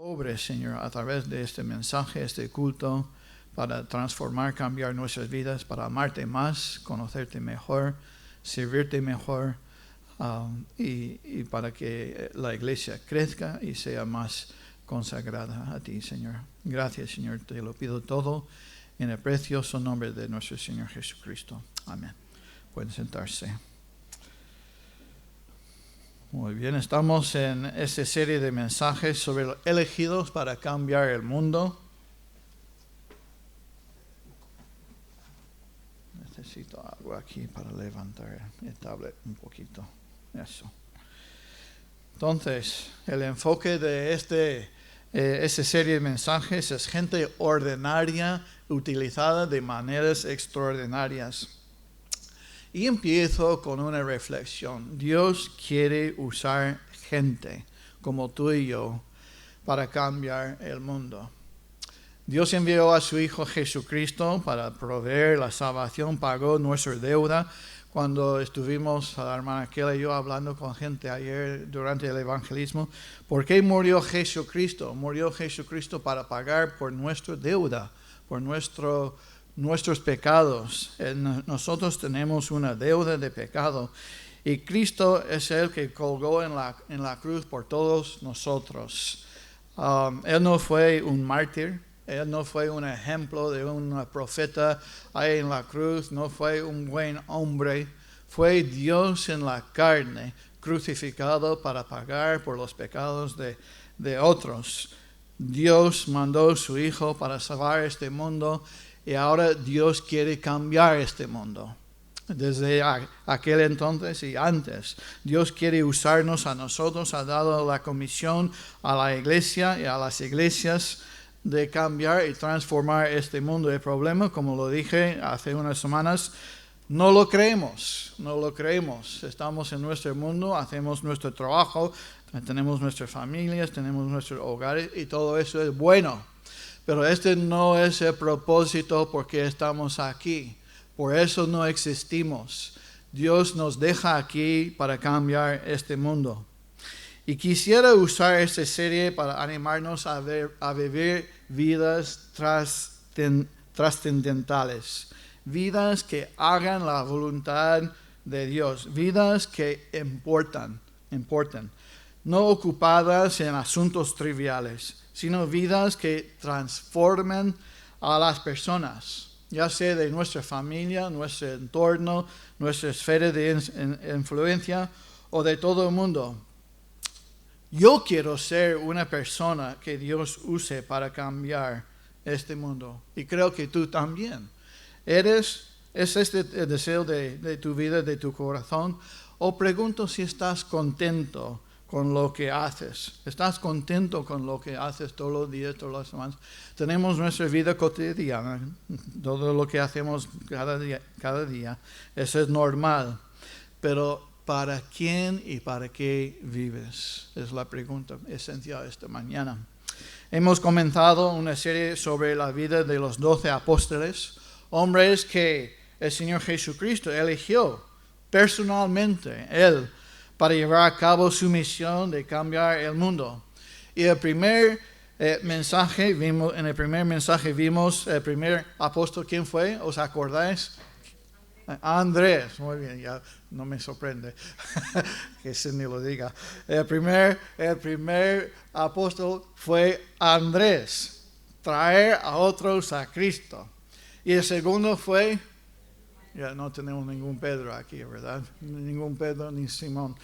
Obre, Señor, a través de este mensaje, este culto, para transformar, cambiar nuestras vidas, para amarte más, conocerte mejor, servirte mejor, y para que la iglesia crezca y sea más consagrada a ti, Señor. Gracias, Señor, te lo pido todo en el precioso nombre de nuestro Señor Jesucristo. Amén. Pueden sentarse. Muy bien, estamos en esta serie de mensajes sobre los elegidos para cambiar el mundo. Necesito algo aquí para levantar el tablet un poquito. Eso. Entonces, el enfoque de esta serie de mensajes es gente ordinaria utilizada de maneras extraordinarias. Y empiezo con una reflexión. Dios quiere usar gente como tú y yo para cambiar el mundo. Dios envió a su Hijo Jesucristo para proveer la salvación, pagó nuestra deuda. Cuando estuvimos, la hermana Kela y yo, hablando con gente ayer durante el evangelismo, ¿por qué murió Jesucristo? Murió Jesucristo para pagar por nuestra deuda, por nuestros pecados. Nosotros tenemos una deuda de pecado y Cristo es el que colgó en la cruz por todos nosotros. Él no fue un mártir, él no fue un ejemplo de un profeta ahí en la cruz, no fue un buen hombre, fue Dios en la carne, crucificado para pagar por los pecados de otros. Dios mandó a su Hijo para salvar este mundo. Y ahora Dios quiere cambiar este mundo. Desde aquel entonces y antes, Dios quiere usarnos a nosotros, ha dado la comisión a la iglesia y a las iglesias de cambiar y transformar este mundo. El problema, como lo dije hace unas semanas, no lo creemos. Estamos en nuestro mundo, hacemos nuestro trabajo, tenemos nuestras familias, tenemos nuestros hogares y todo eso es bueno. Pero este no es el propósito porque estamos aquí. Por eso no existimos. Dios nos deja aquí para cambiar este mundo. Y quisiera usar esta serie para animarnos a vivir vidas trascendentales. Vidas que hagan la voluntad de Dios. Vidas que importan. No ocupadas en asuntos triviales, sino vidas que transformen a las personas, ya sea de nuestra familia, nuestro entorno, nuestra esfera de influencia o de todo el mundo. Yo quiero ser una persona que Dios use para cambiar este mundo y creo que tú también. ¿Es este el deseo de tu vida, de tu corazón? O pregunto si estás contento con lo que haces. ¿Estás contento con lo que haces todos los días, todas las semanas? Tenemos nuestra vida cotidiana, todo lo que hacemos cada día. Eso es normal. Pero ¿para quién y para qué vives? Es la pregunta esencial esta mañana. Hemos comenzado una serie sobre la vida de los 12 apóstoles, hombres que el Señor Jesucristo eligió personalmente, Él, para llevar a cabo su misión de cambiar el mundo. Y el primer mensaje, vimos el primer apóstol, ¿quién fue? ¿Os acordáis? Andrés, muy bien, ya no me sorprende que se me lo diga. El primer apóstol fue Andrés, traer a otros a Cristo. Y el segundo fue... Ya no tenemos ningún Pedro aquí, ¿verdad? Ningún Pedro ni Simón.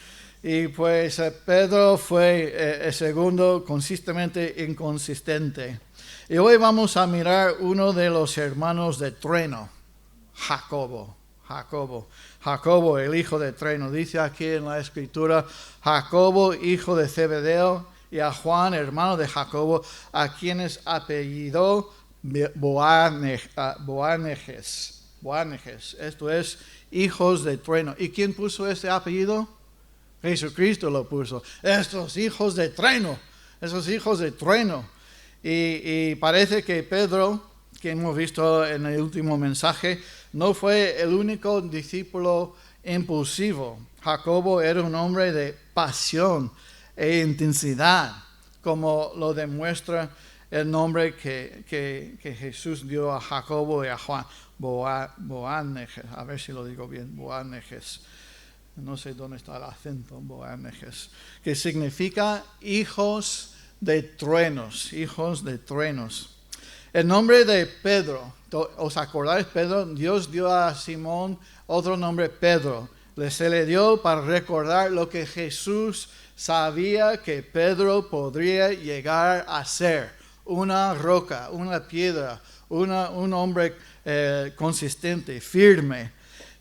Y pues Pedro fue el segundo, consistentemente inconsistente. Y hoy vamos a mirar uno de los hermanos de trueno, Jacobo, el hijo de trueno. Dice aquí en la escritura, Jacobo, hijo de Zebedeo, y a Juan, hermano de Jacobo, a quienes apellidó Boanerges. Esto es hijos de trueno. ¿Y quién puso ese apellido? Jesucristo lo puso. Estos hijos de trueno. Y parece que Pedro, que hemos visto en el último mensaje, no fue el único discípulo impulsivo. Jacobo era un hombre de pasión e intensidad. como lo demuestra el nombre que Jesús dio a Jacobo y a Juan, Boanerges, a ver si lo digo bien, Boanerges, no sé dónde está el acento, Boanerges, que significa hijos de truenos, hijos de truenos. El nombre de Pedro, ¿os acordáis? Pedro, Dios dio a Simón otro nombre, Pedro. Se le dio para recordar lo que Jesús sabía que Pedro podría llegar a ser. Una roca, una piedra, un hombre consistente, firme.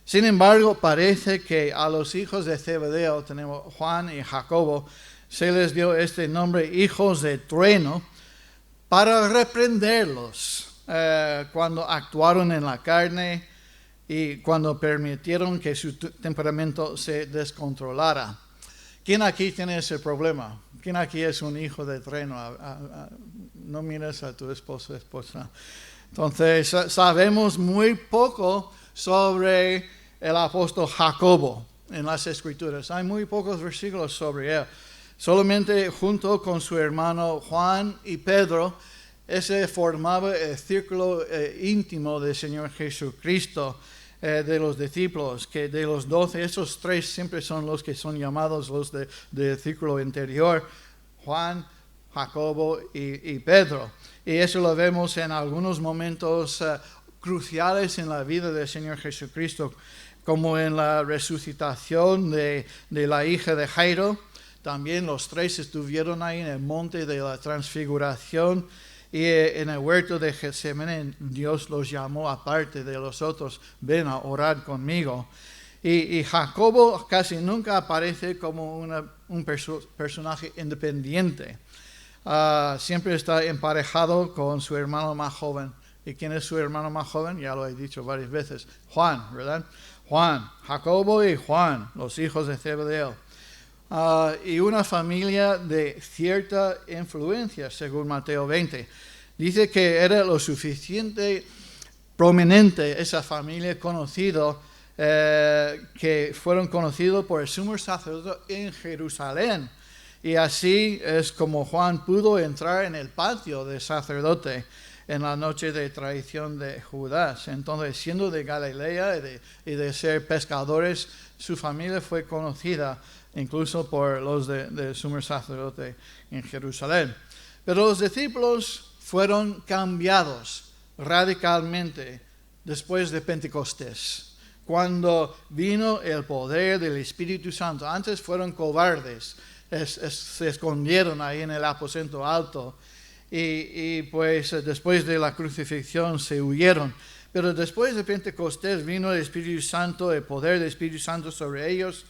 Sin embargo, parece que a los hijos de Zebedeo, tenemos Juan y Jacobo, se les dio este nombre, hijos de trueno, para reprenderlos cuando actuaron en la carne y cuando permitieron que su temperamento se descontrolara. ¿Quién aquí tiene ese problema? ¿Quién aquí es un hijo de trueno? No mires a tu esposa. Entonces, sabemos muy poco sobre el apóstol Jacobo en las Escrituras. Hay muy pocos versículos sobre él. Solamente junto con su hermano Juan y Pedro, ese formaba el círculo íntimo del Señor Jesucristo, de los discípulos, que de los 12, esos 3 siempre son los que son llamados los del círculo interior, Juan, Jacobo y Pedro. Y eso lo vemos en algunos momentos cruciales en la vida del Señor Jesucristo, como en la resucitación de la hija de Jairo. También los 3 estuvieron ahí en el monte de la transfiguración y en el huerto de Getsemaní. Dios los llamó aparte de los otros, ven a orar conmigo. Y Jacobo casi nunca aparece como un personaje independiente. Siempre está emparejado con su hermano más joven. ¿Y quién es su hermano más joven? Ya lo he dicho varias veces. Juan, ¿verdad? Juan, Jacobo y Juan, los hijos de Zebedeo. Y una familia de cierta influencia, según Mateo 20. Dice que era lo suficiente prominente esa familia conocido, que fueron conocidos por el sumo sacerdote en Jerusalén. Y así es como Juan pudo entrar en el patio del sacerdote en la noche de traición de Judas. Entonces, siendo de Galilea y de ser pescadores, su familia fue conocida incluso por los del sumo sacerdote en Jerusalén. Pero los discípulos fueron cambiados radicalmente después de Pentecostés, cuando vino el poder del Espíritu Santo. Antes fueron cobardes, se escondieron ahí en el aposento alto y pues después de la crucifixión se huyeron. Pero después de Pentecostés vino el Espíritu Santo, el poder del Espíritu Santo sobre ellos,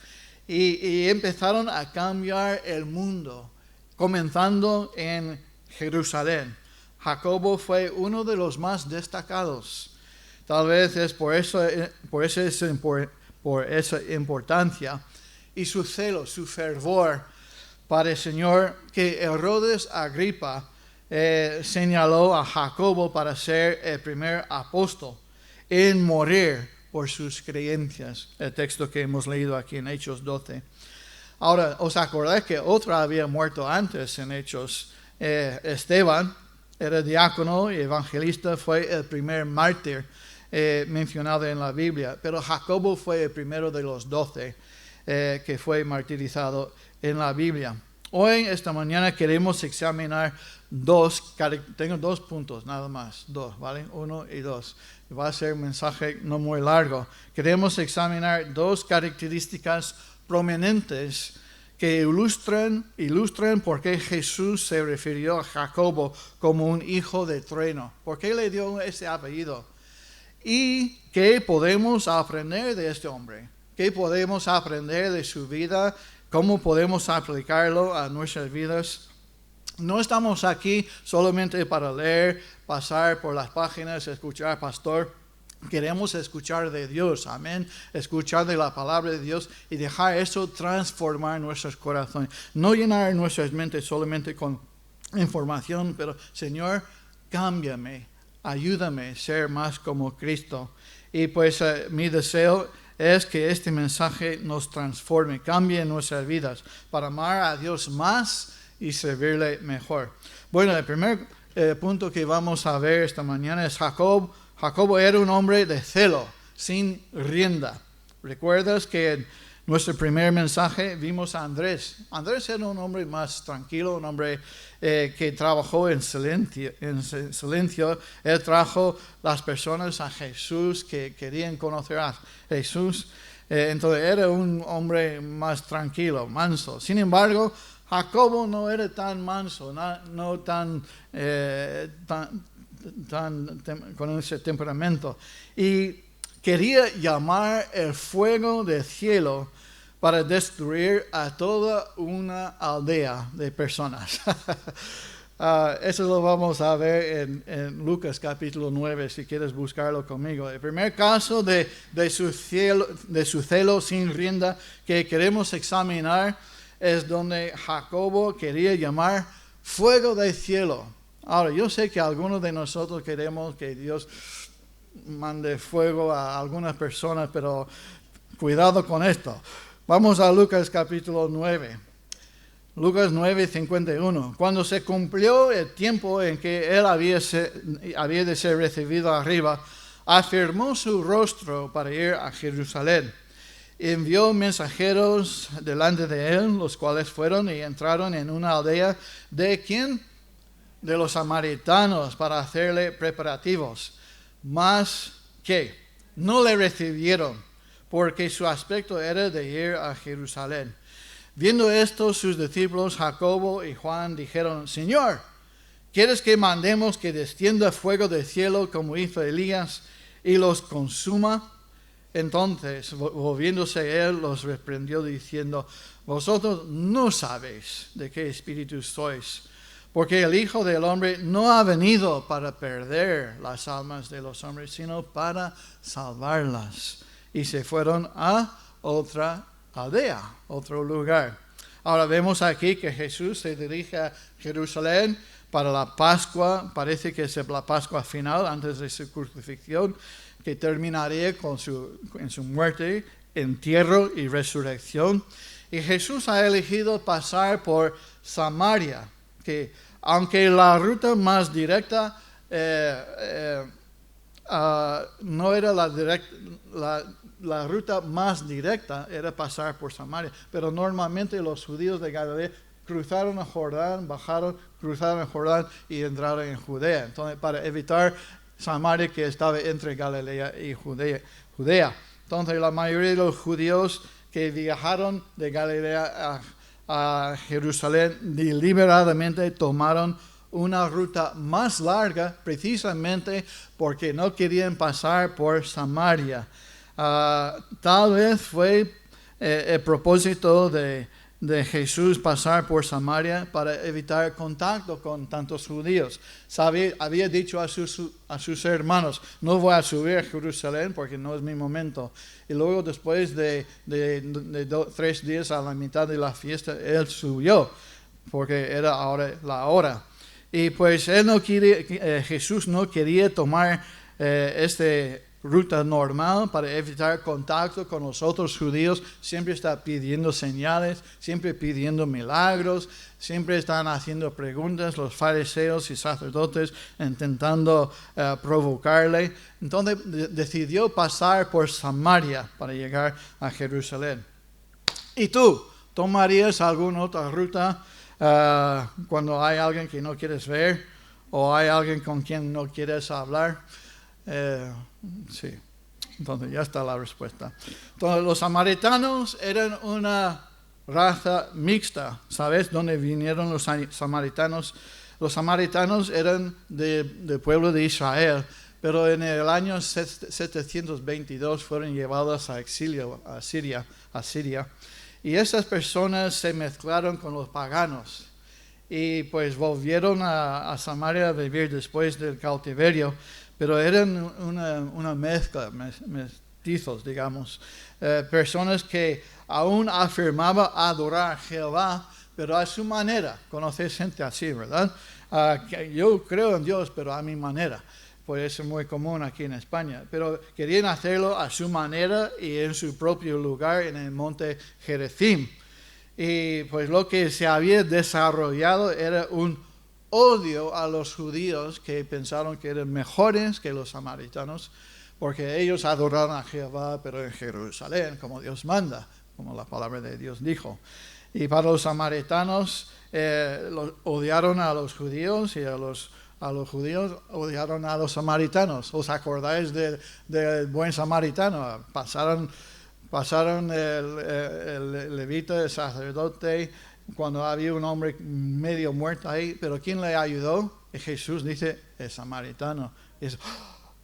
y empezaron a cambiar el mundo, comenzando en Jerusalén. Jacobo fue uno de los más destacados. Tal vez es por esa importancia y su celo, su fervor para el Señor, que Herodes Agripa señaló a Jacobo para ser el primer apóstol en morir por sus creencias, el texto que hemos leído aquí en Hechos 12. Ahora, ¿os acordáis que otro había muerto antes en Hechos? Esteban era diácono y evangelista, fue el primer mártir mencionado en la Biblia, pero Jacobo fue el primero de los 12 que fue martirizado en la Biblia. Hoy, esta mañana, queremos examinar tengo 2 puntos nada más, 2, ¿vale? 1 y 2. Va a ser un mensaje no muy largo. Queremos examinar 2 características prominentes que ilustran por qué Jesús se refirió a Jacobo como un hijo de trueno. ¿Por qué le dio ese apellido? ¿Y qué podemos aprender de este hombre? ¿Qué podemos aprender de su vida? ¿Cómo podemos aplicarlo a nuestras vidas? No estamos aquí solamente para leer, pasar por las páginas, escuchar pastor. Queremos escuchar de Dios, amén. Escuchar de la palabra de Dios y dejar eso transformar nuestros corazones. No llenar nuestras mentes solamente con información, pero Señor, cámbiame, ayúdame a ser más como Cristo. Y pues mi deseo es que este mensaje nos transforme, cambie nuestras vidas para amar a Dios más y servirle mejor. Bueno, el primer punto que vamos a ver esta mañana es Jacob. Jacobo era un hombre de celo, sin rienda. ¿Recuerdas que en nuestro primer mensaje vimos a Andrés? Andrés era un hombre más tranquilo, un hombre que trabajó en silencio. Él trajo las personas a Jesús que querían conocer a Jesús. Entonces era un hombre más tranquilo, manso. Sin embargo, Jacobo no era tan manso, no tan con ese temperamento. Y quería llamar el fuego del cielo para destruir a toda una aldea de personas. Eso lo vamos a ver en Lucas capítulo 9, si quieres buscarlo conmigo. El primer caso de su celo sin rienda que queremos examinar es donde Jacobo quería llamar fuego del cielo. Ahora, yo sé que algunos de nosotros queremos que Dios mande fuego a algunas personas, pero cuidado con esto. Vamos a Lucas capítulo 9. Lucas 9, 51. Cuando se cumplió el tiempo en que él había de ser recibido arriba, afirmó su rostro para ir a Jerusalén. Envió mensajeros delante de él, los cuales fueron y entraron en una aldea de ¿quién? De los samaritanos, para hacerle preparativos. Mas que no le recibieron, porque su aspecto era de ir a Jerusalén. Viendo esto, sus discípulos Jacobo y Juan dijeron: Señor, ¿quieres que mandemos que descienda fuego del cielo como hizo Elías y los consuma? Entonces, volviéndose él, los reprendió diciendo: Vosotros no sabéis de qué espíritu sois, porque el Hijo del Hombre no ha venido para perder las almas de los hombres, sino para salvarlas. Y se fueron a otra aldea, otro lugar. Ahora vemos aquí que Jesús se dirige a Jerusalén para la Pascua. Parece que es la Pascua final, antes de su crucifixión, que terminaría en su muerte, entierro y resurrección. Y Jesús ha elegido pasar por Samaria, que aunque la ruta más directa no era la ruta más directa, era pasar por Samaria, pero normalmente los judíos de Galilea cruzaron el Jordán, cruzaron el Jordán y entraron en Judea. Entonces, para evitar Samaria, que estaba entre Galilea y Judea. Entonces, la mayoría de los judíos que viajaron de Galilea a Jerusalén deliberadamente tomaron una ruta más larga, precisamente porque no querían pasar por Samaria. Tal vez fue el propósito de Jesús pasar por Samaria para evitar contacto con tantos judíos. Había dicho a sus hermanos: no voy a subir a Jerusalén porque no es mi momento. Y luego, después de 3 días, a la mitad de la fiesta, él subió porque era ahora la hora. Y pues Jesús no quería tomar esta ruta normal para evitar contacto con los otros judíos. Siempre está pidiendo señales, siempre pidiendo milagros, siempre están haciendo preguntas los fariseos y sacerdotes intentando provocarle. Entonces decidió pasar por Samaria para llegar a Jerusalén. ¿Y tú tomarías alguna otra ruta cuando hay alguien que no quieres ver o hay alguien con quien no quieres hablar? Sí, entonces ya está la respuesta. Entonces, los samaritanos eran una raza mixta. ¿Sabes dónde vinieron los samaritanos? Los samaritanos eran del pueblo de Israel, pero en el año 722 fueron llevados a exilio a Siria. Y esas personas se mezclaron con los paganos y pues volvieron a Samaria a vivir después del cautiverio. Pero eran una mezcla, mestizos, digamos. Personas que aún afirmaban adorar a Jehová, pero a su manera. Conoces gente así, ¿verdad? Yo creo en Dios, pero a mi manera. Pues eso es muy común aquí en España. Pero querían hacerlo a su manera y en su propio lugar, en el monte Gerizim. Y pues lo que se había desarrollado era un odio a los judíos que pensaron que eran mejores que los samaritanos, porque ellos adoraron a Jehová, pero en Jerusalén, como Dios manda, como la palabra de Dios dijo. Y para los samaritanos, odiaron a los judíos y a los judíos odiaron a los samaritanos. ¿Os acordáis del buen samaritano? Pasaron el levita, el sacerdote, cuando había un hombre medio muerto ahí, pero ¿quién le ayudó? Y Jesús dice, el samaritano. Y dice,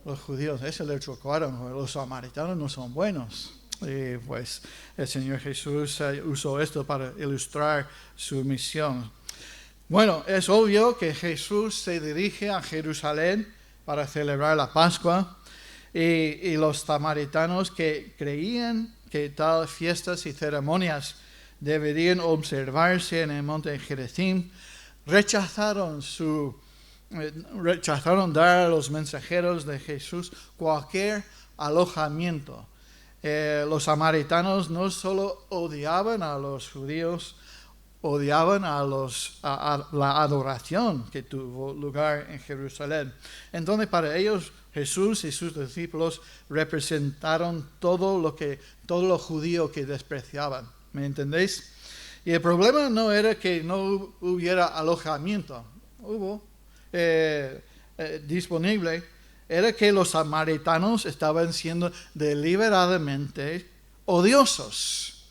los judíos, ese le chocaron, los samaritanos no son buenos. Y pues el Señor Jesús usó esto para ilustrar su misión. Bueno, es obvio que Jesús se dirige a Jerusalén para celebrar la Pascua y los samaritanos que creían que tal fiestas y ceremonias deberían observarse en el monte Gerizim, rechazaron dar a los mensajeros de Jesús cualquier alojamiento. Los samaritanos no solo odiaban a los judíos, odiaban a la adoración que tuvo lugar en Jerusalén. Entonces, para ellos, Jesús y sus discípulos representaron todo lo judío que despreciaban. ¿Me entendéis? Y el problema no era que no hubiera alojamiento. Hubo disponible. Era que los samaritanos estaban siendo deliberadamente odiosos,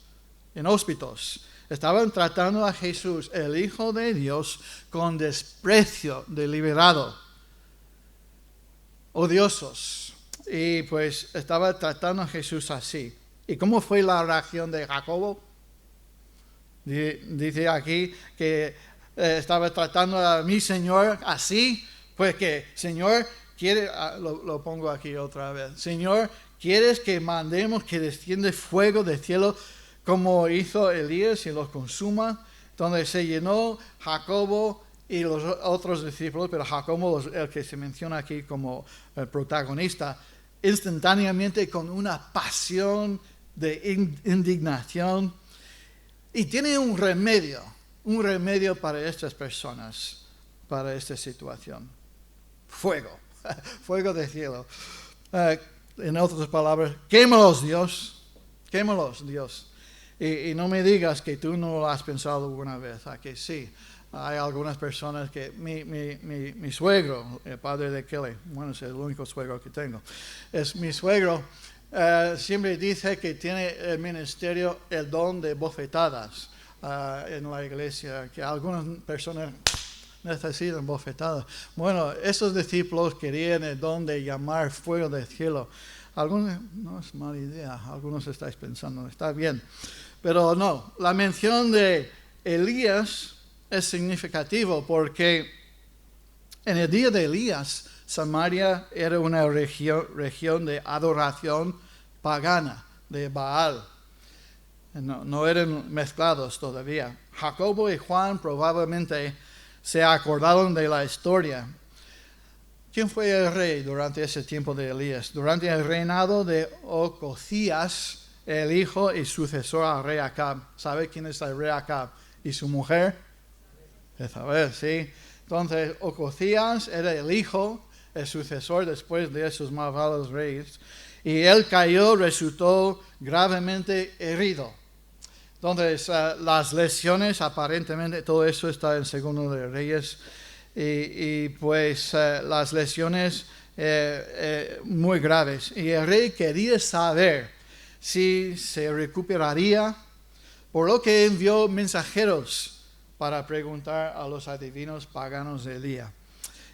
inhóspitos. Estaban tratando a Jesús, el Hijo de Dios, con desprecio deliberado. Odiosos. Y pues estaba tratando a Jesús así. ¿Y cómo fue la reacción de Jacobo? Dice aquí que estaba tratando a mi Señor así, pues que Señor quiere, lo pongo aquí otra vez. Señor, ¿quieres que mandemos que desciende fuego del cielo como hizo Elías y los consuma? Donde se llenó Jacobo y los otros discípulos, pero Jacobo, el que se menciona aquí como el protagonista, instantáneamente con una pasión de indignación. Y tiene un remedio para estas personas, para esta situación. Fuego del cielo. En otras palabras, quémalos Dios. Y no me digas que tú no lo has pensado alguna vez, ¿a que sí? Hay algunas personas que, mi suegro, el padre de Kelly, bueno, es el único suegro que tengo, es mi suegro, siempre dice que tiene el ministerio, el don de bofetadas en la iglesia, que algunas personas necesitan bofetadas. Bueno, esos discípulos querían el don de llamar fuego del cielo. Algunos, no es mala idea, algunos estáis pensando, está bien, pero no, la mención de Elías es significativo porque en el día de Elías, Samaria era una región de adoración pagana, de Baal. No eran mezclados todavía. Jacobo y Juan probablemente se acordaron de la historia. ¿Quién fue el rey durante ese tiempo de Elías? Durante el reinado de Ocosías, el hijo y sucesor al rey Acab. ¿Sabe quién es el rey Acab? ¿Y su mujer? Jezabel, sí. Entonces, Ocosías era el hijo, el sucesor después de esos malvados reyes. Y él resultó gravemente herido. Entonces, las lesiones, aparentemente, todo eso está en Segundo de Reyes. Y pues las lesiones muy graves. Y el rey quería saber si se recuperaría, por lo que envió mensajeros para preguntar a los adivinos paganos de Elías.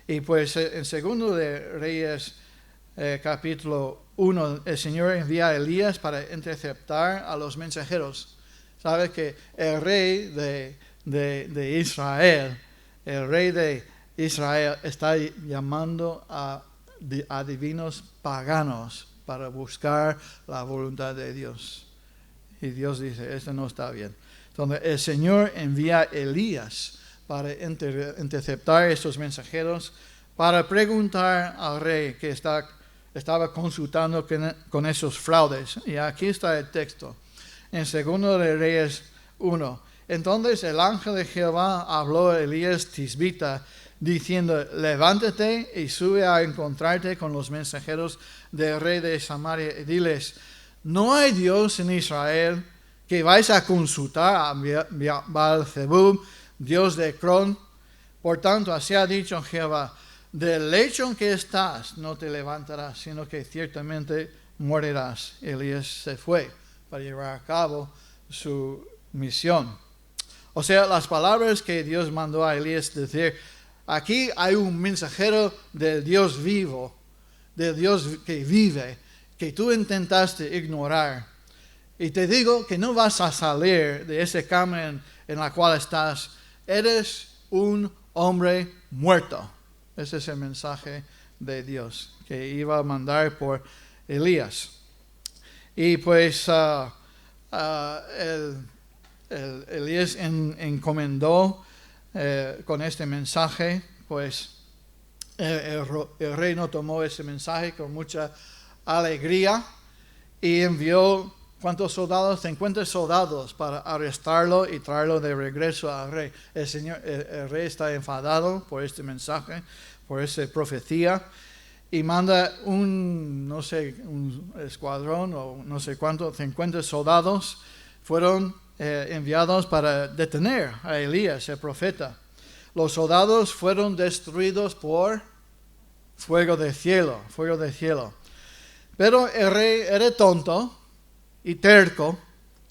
Y pues en Segundo de Reyes, capítulo 1, el Señor envía a Elías para interceptar a los mensajeros. Sabe que el rey de Israel, está llamando a adivinos paganos para buscar la voluntad de Dios. Y Dios dice, esto no está bien. Entonces el Señor envía a Elías para interceptar a estos mensajeros, para preguntar al rey que estaba consultando con esos fraudes. Y aquí está el texto. En Segundo de Reyes 1, Entonces el ángel de Jehová habló a Elías Tisbita, diciendo: levántate y sube a encontrarte con los mensajeros del rey de Samaria y diles: ¿no hay Dios en Israel que vais a consultar a Baal-zebub, Dios de Ecrón? Por tanto, así ha dicho Jehová: del lecho en que estás no te levantarás, sino que ciertamente morirás. Elías se fue para llevar a cabo su misión. O sea, las palabras que Dios mandó a Elías decir: aquí hay un mensajero del Dios vivo, del Dios que vive, que tú intentaste ignorar. Y te digo que no vas a salir de ese camino en la cual estás. Eres un hombre muerto. Ese es el mensaje de Dios que iba a mandar por Elías. Y pues Elías encomendó con este mensaje, pues el rey no tomó ese mensaje con mucha alegría y envió, ¿cuántos soldados? 50 soldados para arrestarlo y traerlo de regreso al rey. El rey está enfadado por este mensaje, por esa profecía, y manda un escuadrón o no sé cuánto, 50 soldados fueron enviados para detener a Elías, el profeta. Los soldados fueron destruidos por fuego de cielo. Pero el rey era tonto y terco,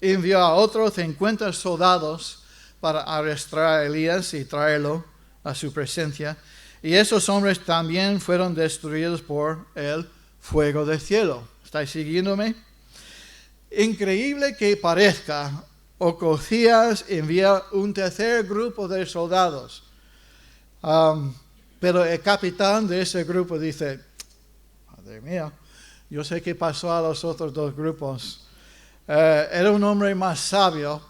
envió a otros 50 soldados para arrestar a Elías y traerlo a su presencia. Y esos hombres también fueron destruidos por el fuego del cielo. ¿Estáis siguiéndome? Increíble que parezca, Ocosías envía un tercer grupo de soldados. Pero el capitán de ese grupo dice: madre mía, yo sé qué pasó a los otros dos grupos. Era un hombre más sabio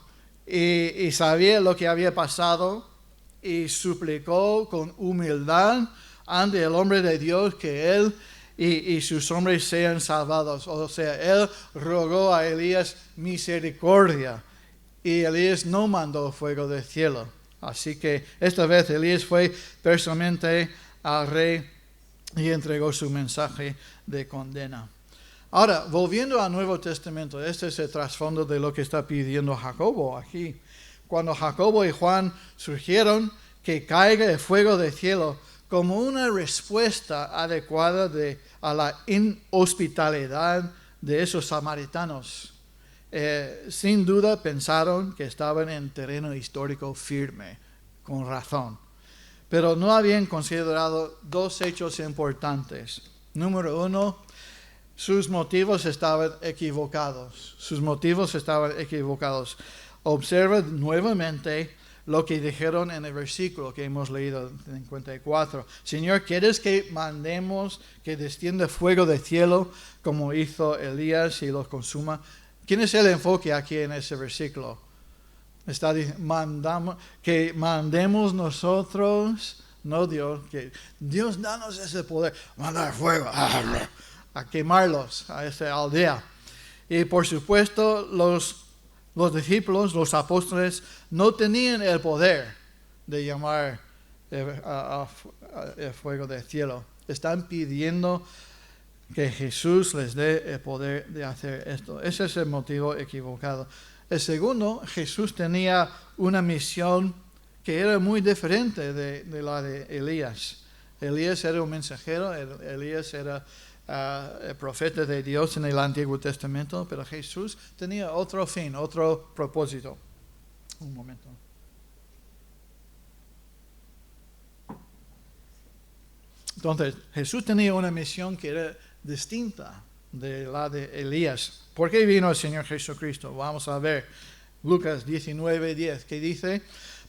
y sabía lo que había pasado y suplicó con humildad ante el hombre de Dios que él y sus hombres sean salvados. O sea, él rogó a Elías misericordia y Elías no mandó fuego del cielo. Así que esta vez Elías fue personalmente al rey y entregó su mensaje de condena. Ahora, volviendo al Nuevo Testamento, este es el trasfondo de lo que está pidiendo Jacobo aquí. Cuando Jacobo y Juan surgieron, que caiga el fuego del cielo como una respuesta adecuada a la inhospitalidad de esos samaritanos. Sin duda pensaron que estaban en terreno histórico firme, con razón. Pero no habían considerado dos hechos importantes. Número uno, sus motivos estaban equivocados. Observa nuevamente lo que dijeron en el versículo que hemos leído, 54. Señor, ¿quieres que mandemos que descienda fuego del cielo como hizo Elías y los consuma? ¿Quién es el enfoque aquí en ese versículo? Está diciendo, que mandemos nosotros, no Dios, que Dios danos ese poder, mandar fuego a quemarlos a esa aldea. Y por supuesto los discípulos, los apóstoles, no tenían el poder de llamar el fuego del cielo. Están pidiendo que Jesús les dé el poder de hacer esto. Ese es el motivo equivocado. El segundo, Jesús tenía una misión que era muy diferente de la de Elías. Elías era un mensajero, Elías era el profeta de Dios en el Antiguo Testamento, pero Jesús tenía otro fin, otro propósito. Un momento. Entonces, Jesús tenía una misión que era distinta de la de Elías. ¿Por qué vino el Señor Jesucristo? Vamos a ver Lucas 19:10, que dice: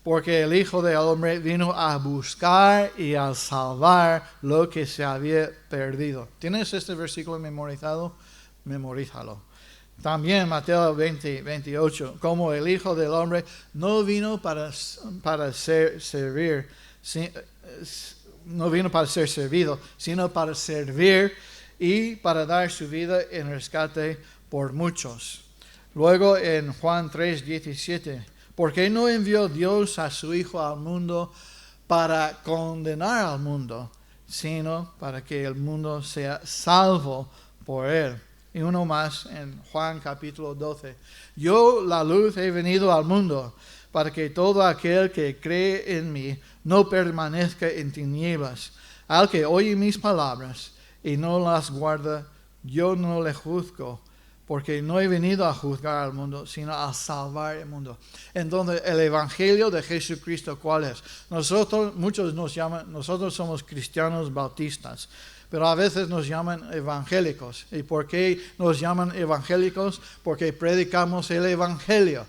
porque el Hijo del Hombre vino a buscar y a salvar lo que se había perdido. ¿Tienes este versículo memorizado? Memorízalo. También Mateo 20:28, como el Hijo del Hombre no vino para ser servido, sino para servir y para dar su vida en rescate por muchos. Luego en Juan 3:17, ¿Por qué no envió Dios a su Hijo al mundo para condenar al mundo, sino para que el mundo sea salvo por él? Y uno más en Juan capítulo 12. Yo, la luz, he venido al mundo para que todo aquel que cree en mí no permanezca en tinieblas. Al que oye mis palabras y no las guarda, yo no le juzgo, porque no he venido a juzgar al mundo, sino a salvar el mundo. Entonces, el evangelio de Jesucristo, ¿cuál es? Muchos nos llaman, nosotros somos cristianos bautistas, pero a veces nos llaman evangélicos. ¿Y por qué nos llaman evangélicos? Porque predicamos el evangelio.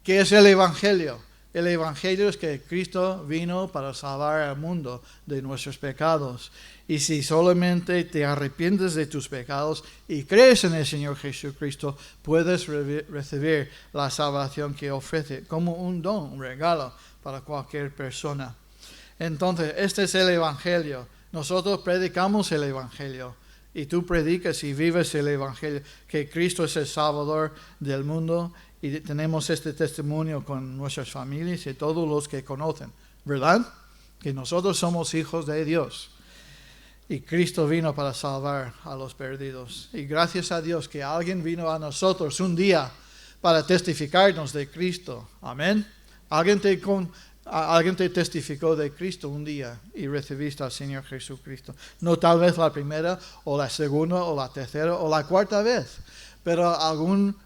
¿Qué es el evangelio? El evangelio es que Cristo vino para salvar al mundo de nuestros pecados. Y si solamente te arrepientes de tus pecados y crees en el Señor Jesucristo, puedes recibir la salvación que ofrece como un don, un regalo para cualquier persona. Entonces, este es el evangelio. Nosotros predicamos el evangelio. Y tú predicas y vives el evangelio, que Cristo es el Salvador del mundo. Y tenemos este testimonio con nuestras familias y todos los que conocen, ¿verdad? Que nosotros somos hijos de Dios. Y Cristo vino para salvar a los perdidos. Y gracias a Dios que alguien vino a nosotros un día para testificarnos de Cristo. Amén. Alguien te testificó de Cristo un día y recibiste al Señor Jesucristo. No tal vez la primera o la segunda o la tercera o la cuarta vez. Pero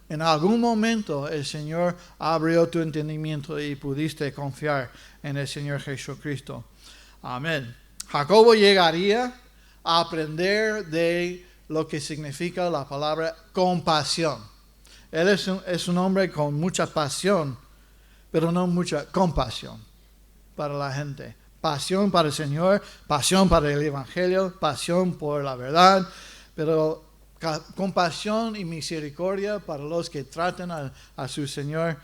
en algún momento el Señor abrió tu entendimiento y pudiste confiar en el Señor Jesucristo. Amén. Jacobo llegaría a aprender de lo que significa la palabra compasión. Él es un hombre con mucha pasión, pero no mucha compasión para la gente. Pasión para el Señor, pasión para el Evangelio, pasión por la verdad, pero compasión y misericordia para los que tratan a su Señor.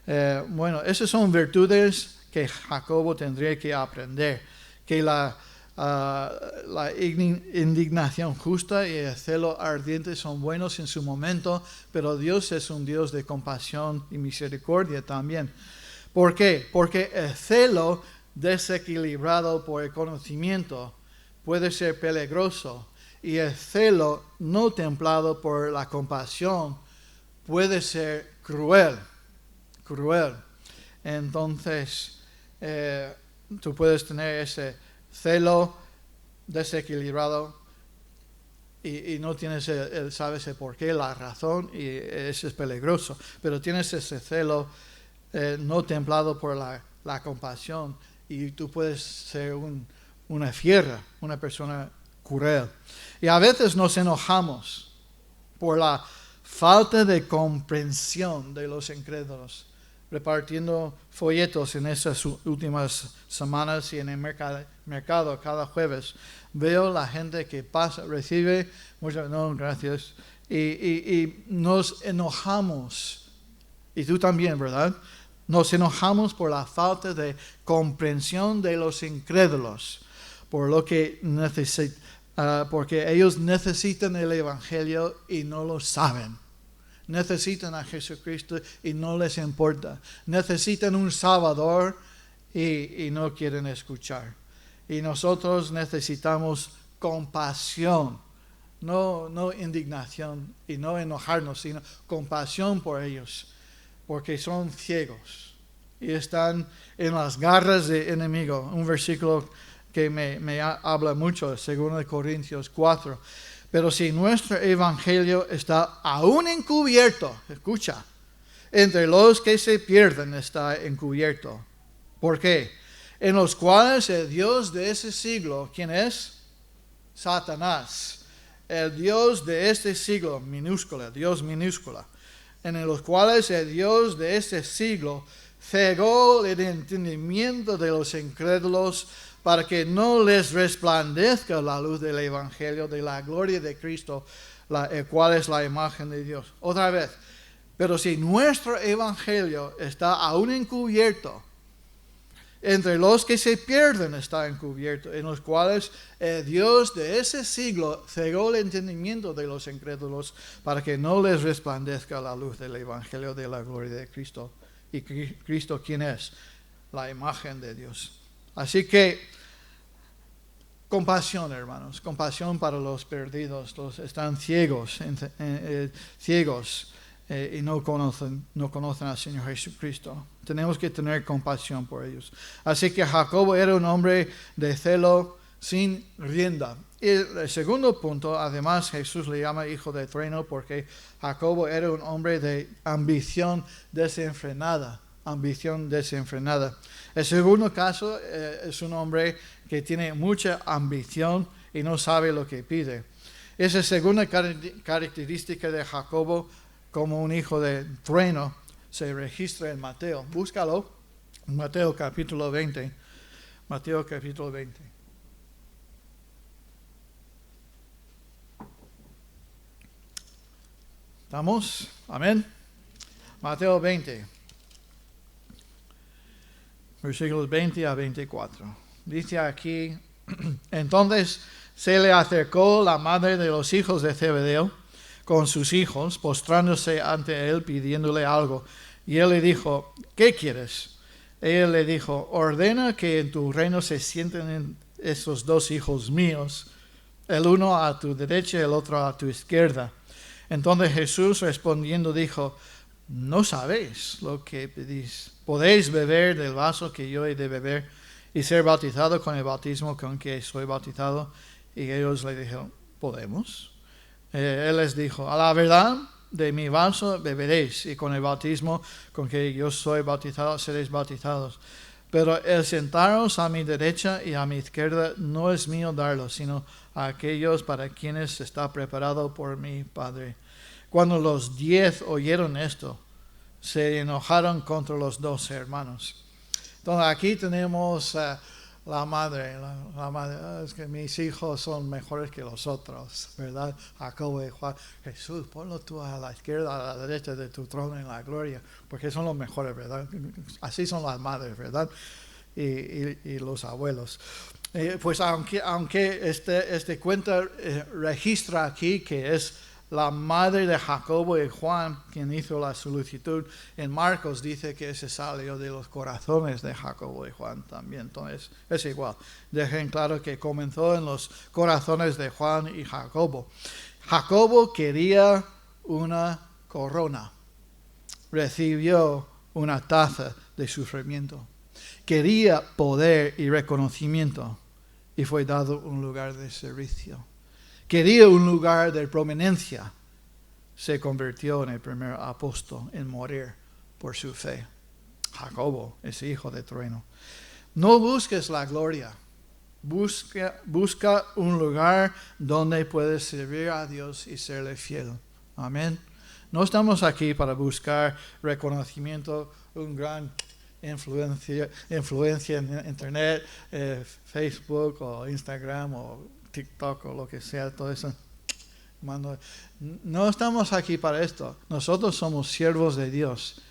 Esas son virtudes que Jacobo tendría que aprender. Que la indignación justa y el celo ardiente son buenos en su momento, pero Dios es un Dios de compasión y misericordia también. ¿Por qué? Porque el celo desequilibrado por el conocimiento puede ser peligroso. Y el celo no templado por la compasión puede ser cruel. Entonces, tú puedes tener ese celo desequilibrado y no tienes sabes el porqué, la razón, y eso es peligroso. Pero tienes ese celo no templado por la compasión y tú puedes ser una fiera, una persona cruel. Y a veces nos enojamos por la falta de comprensión de los incrédulos. Repartiendo folletos en estas últimas semanas y en el mercado cada jueves, veo la gente que pasa, recibe, no, gracias, y nos enojamos. Y tú también, ¿verdad? Nos enojamos por la falta de comprensión de los incrédulos, por lo que porque ellos necesitan el Evangelio y no lo saben. Necesitan a Jesucristo y no les importa. Necesitan un Salvador y no quieren escuchar. Y nosotros necesitamos compasión, no indignación y no enojarnos, sino compasión por ellos, porque son ciegos y están en las garras del enemigo. Un versículo que me habla mucho, 2 Corintios 4. Pero si nuestro evangelio está aún encubierto, escucha, entre los que se pierden está encubierto. ¿Por qué? En los cuales el Dios de ese siglo, ¿quién es? Satanás. El Dios de este siglo, minúscula, Dios minúscula. En los cuales el Dios de este siglo cegó el entendimiento de los incrédulos para que no les resplandezca la luz del Evangelio de la gloria de Cristo, el cual es la imagen de Dios. Otra vez, pero si nuestro Evangelio está aún encubierto, entre los que se pierden está encubierto, en los cuales Dios de ese siglo cegó el entendimiento de los incrédulos para que no les resplandezca la luz del Evangelio de la gloria de Cristo, ¿Y Cristo quién es? La imagen de Dios. Así que, compasión, hermanos, compasión para los perdidos, los están ciegos, y no conocen al Señor Jesucristo. Tenemos que tener compasión por ellos. Así que Jacobo era un hombre de celo sin rienda. Y el segundo punto, además Jesús le llama hijo de trueno porque Jacobo era un hombre de ambición desenfrenada. El segundo caso es un hombre que tiene mucha ambición y no sabe lo que pide. Esa segunda característica de Jacobo como un hijo de trueno se registra en Mateo. Búscalo, Mateo capítulo 20. Mateo capítulo 20. ¿Estamos? Amén. Mateo 20. Versículos 20 a 24. Dice aquí, entonces se le acercó la madre de los hijos de Zebedeo con sus hijos, postrándose ante él, pidiéndole algo. Y él le dijo, ¿qué quieres? Ella le dijo, ordena que en tu reino se sienten estos dos hijos míos, el uno a tu derecha y el otro a tu izquierda. Entonces Jesús respondiendo dijo, no sabéis lo que pedís. ¿Podéis beber del vaso que yo he de beber y ser bautizado con el bautismo con que soy bautizado? Y ellos le dijeron, ¿podemos? Él les dijo, a la verdad de mi vaso beberéis y con el bautismo con que yo soy bautizado seréis bautizados. Pero el sentaros a mi derecha y a mi izquierda no es mío darlo, sino a aquellos para quienes está preparado por mi Padre. Cuando los 10 oyeron esto, se enojaron contra los 12 hermanos. Entonces aquí tenemos la madre, es que mis hijos son mejores que los otros, ¿verdad? Jacobo y Juan, Jesús, ponlo tú a la izquierda, a la derecha de tu trono en la gloria, porque son los mejores, ¿verdad? Así son las madres, ¿verdad? Y los abuelos. Pues aunque este cuento registra aquí que es la madre de Jacobo y Juan quien hizo la solicitud, en Marcos dice que ese salió de los corazones de Jacobo y Juan también. Entonces es igual. Dejen claro que comenzó en los corazones de Juan y Jacobo. Jacobo quería una corona. Recibió una taza de sufrimiento. Quería poder y reconocimiento y fue dado un lugar de servicio. Quería un lugar de prominencia. Se convirtió en el primer apóstol en morir por su fe. Jacobo es hijo de trueno. No busques la gloria. Busca un lugar donde puedes servir a Dios y serle fiel. Amén. No estamos aquí para buscar reconocimiento, un gran influencia en internet, Facebook o Instagram o TikTok o lo que sea, todo eso. No estamos aquí para esto. Nosotros somos siervos de Dios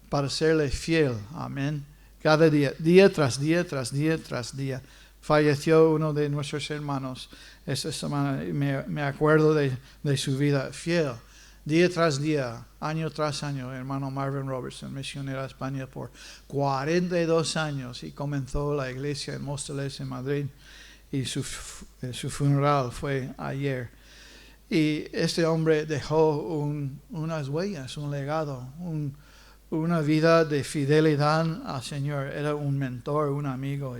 para serle fiel. Amén. Cada día, día tras día, tras día, tras día. Falleció uno de nuestros hermanos esta semana. Me acuerdo de su vida fiel. Día tras día, año tras año, hermano Marvin Robertson, misionero a España por 42 años y comenzó la iglesia en Móstoles, en Madrid. Y su funeral fue ayer. Y este hombre dejó unas huellas, un legado, una vida de fidelidad al Señor. Era un mentor, un amigo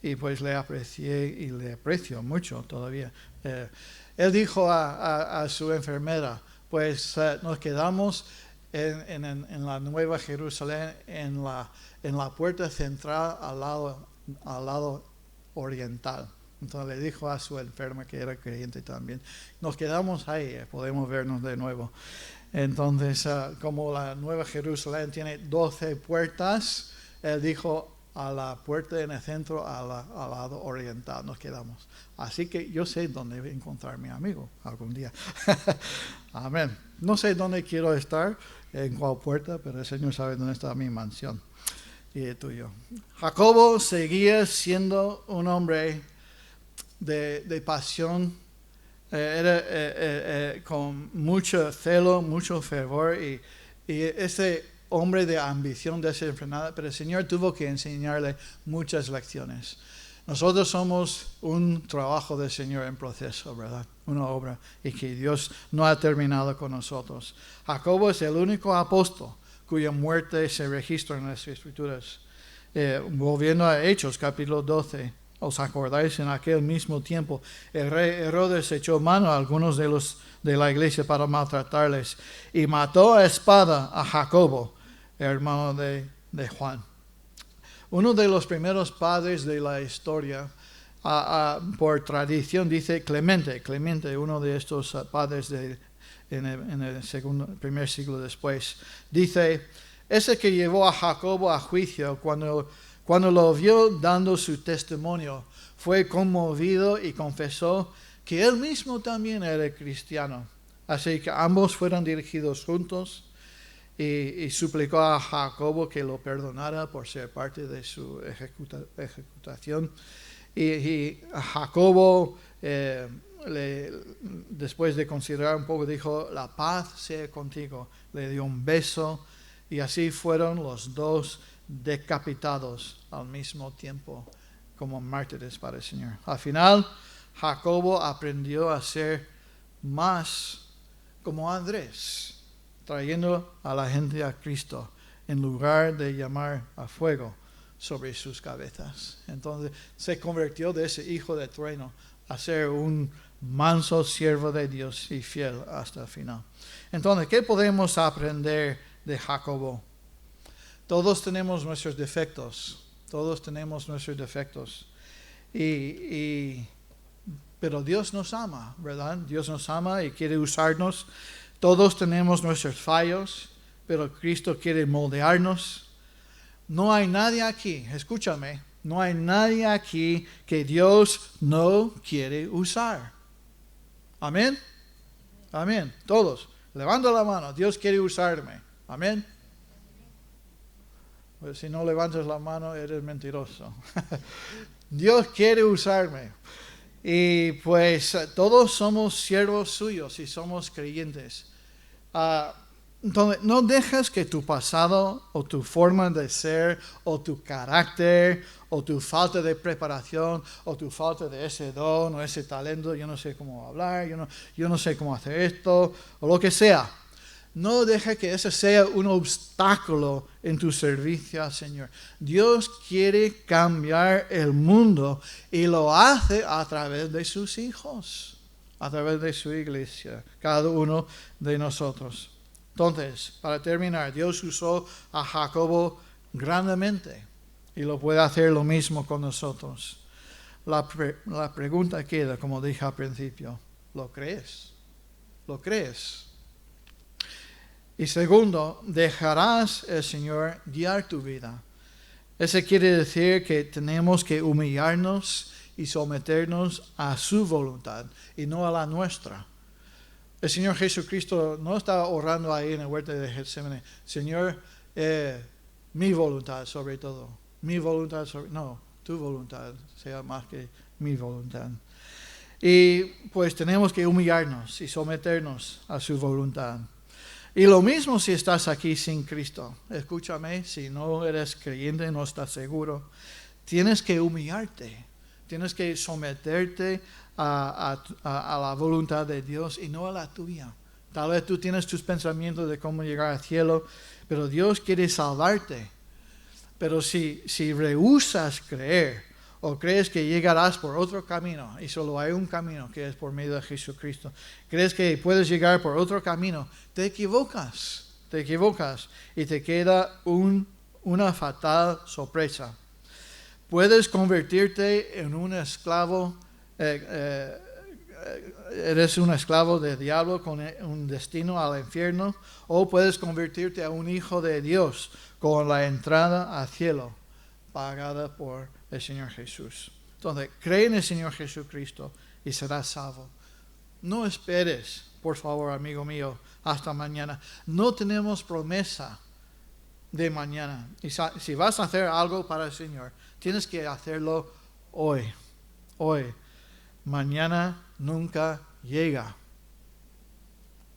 y pues le aprecié y le aprecio mucho todavía. Él dijo a su enfermera, pues nos quedamos en la Nueva Jerusalén, en la puerta central al lado oriental. Entonces le dijo a su enferma que era creyente también, nos quedamos ahí, podemos vernos de nuevo. Entonces, como la Nueva Jerusalén tiene 12 puertas, él dijo a la puerta en el centro, al lado oriental, nos quedamos. Así que yo sé dónde encontrar a mi amigo algún día. Amén. No sé dónde quiero estar, en cuál puerta, pero el Señor sabe dónde está mi mansión y el tuyo. Jacobo seguía siendo un hombre de pasión, era con mucho celo, mucho fervor y ese hombre de ambición desenfrenada, pero el Señor tuvo que enseñarle muchas lecciones. Nosotros somos un trabajo del Señor en proceso, ¿verdad? Una obra, y que Dios no ha terminado con nosotros. Jacobo es el único apóstol cuya muerte se registra en las Escrituras. Volviendo a Hechos, capítulo 12, ¿os acordáis? En aquel mismo tiempo, el rey Herodes echó mano a algunos de la iglesia para maltratarles y mató a espada a Jacobo, hermano de Juan. Uno de los primeros padres de la historia, por tradición, dice Clemente, uno de estos padres en el primer siglo después, dice: ese que llevó a Jacobo a juicio cuando lo vio dando su testimonio, fue conmovido y confesó que él mismo también era cristiano. Así que ambos fueron dirigidos juntos y suplicó a Jacobo que lo perdonara por ser parte de su ejecutación. Y Jacobo, después de considerar un poco, dijo: la paz sea contigo. Le dio un beso y así fueron los dos decapitados al mismo tiempo como mártires para el Señor. Al final, Jacobo aprendió a ser más como Andrés, trayendo a la gente a Cristo en lugar de llamar a fuego sobre sus cabezas. Entonces se convirtió de ese hijo de trueno a ser un manso siervo de Dios y fiel hasta el final. Entonces, ¿qué podemos aprender de Jacobo? Todos tenemos nuestros defectos. Pero Dios nos ama, ¿verdad? Dios nos ama y quiere usarnos. Todos tenemos nuestros fallos, pero Cristo quiere moldearnos. No hay nadie aquí, escúchame, no hay nadie aquí que Dios no quiere usar. Amén. Amén. Todos, levanta la mano, Dios quiere usarme. Amén. Pues si no levantas la mano, eres mentiroso. Dios quiere usarme. Y pues todos somos siervos suyos y somos creyentes. Entonces, no dejes que tu pasado o tu forma de ser o tu carácter o tu falta de preparación o tu falta de ese don o ese talento, yo no sé cómo hablar, yo no sé cómo hacer esto o lo que sea. No dejes que eso sea un obstáculo en tu servicio al Señor. Dios quiere cambiar el mundo y lo hace a través de sus hijos, a través de su iglesia, cada uno de nosotros. Entonces, para terminar, Dios usó a Jacobo grandemente y lo puede hacer lo mismo con nosotros. La pregunta queda, como dije al principio, ¿lo crees? ¿Lo crees? Y segundo, dejarás el Señor guiar tu vida. Eso quiere decir que tenemos que humillarnos y someternos a su voluntad y no a la nuestra. El Señor Jesucristo no estaba orando ahí en el huerto de Getsemaní: Señor, mi voluntad sobre todo. No, tu voluntad sea más que mi voluntad. Y pues tenemos que humillarnos y someternos a su voluntad. Y lo mismo si estás aquí sin Cristo. Escúchame, si no eres creyente, no estás seguro, tienes que humillarte, tienes que someterte a la voluntad de Dios y no a la tuya. Tal vez tú tienes tus pensamientos de cómo llegar al cielo, pero Dios quiere salvarte. Pero si rehusas creer o crees que llegarás por otro camino, y solo hay un camino que es por medio de Jesucristo, crees que puedes llegar por otro camino, te equivocas y te queda una fatal sorpresa. Puedes convertirte en un esclavo, eres un esclavo del diablo con un destino al infierno, o puedes convertirte a un hijo de Dios con la entrada al cielo pagada por el Señor Jesús. Entonces, cree en el Señor Jesucristo y serás salvo. No esperes, por favor, amigo mío, hasta mañana. No tenemos promesa de mañana. Y si vas a hacer algo para el Señor, tienes que hacerlo hoy. Hoy. Mañana nunca llega.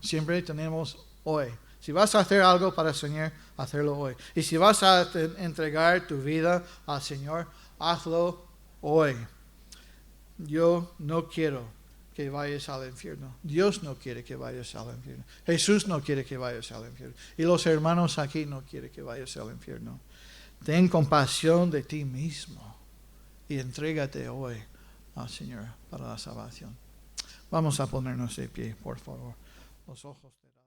Siempre tenemos hoy. Si vas a hacer algo para el Señor, hacerlo hoy. Y si vas a entregar tu vida al Señor, hazlo hoy. Yo no quiero que vayas al infierno. Dios no quiere que vayas al infierno. Jesús no quiere que vayas al infierno. Y los hermanos aquí no quieren que vayas al infierno. Ten compasión de ti mismo y entrégate hoy al Señor para la salvación. Vamos a ponernos de pie, por favor. Los ojos cerrados.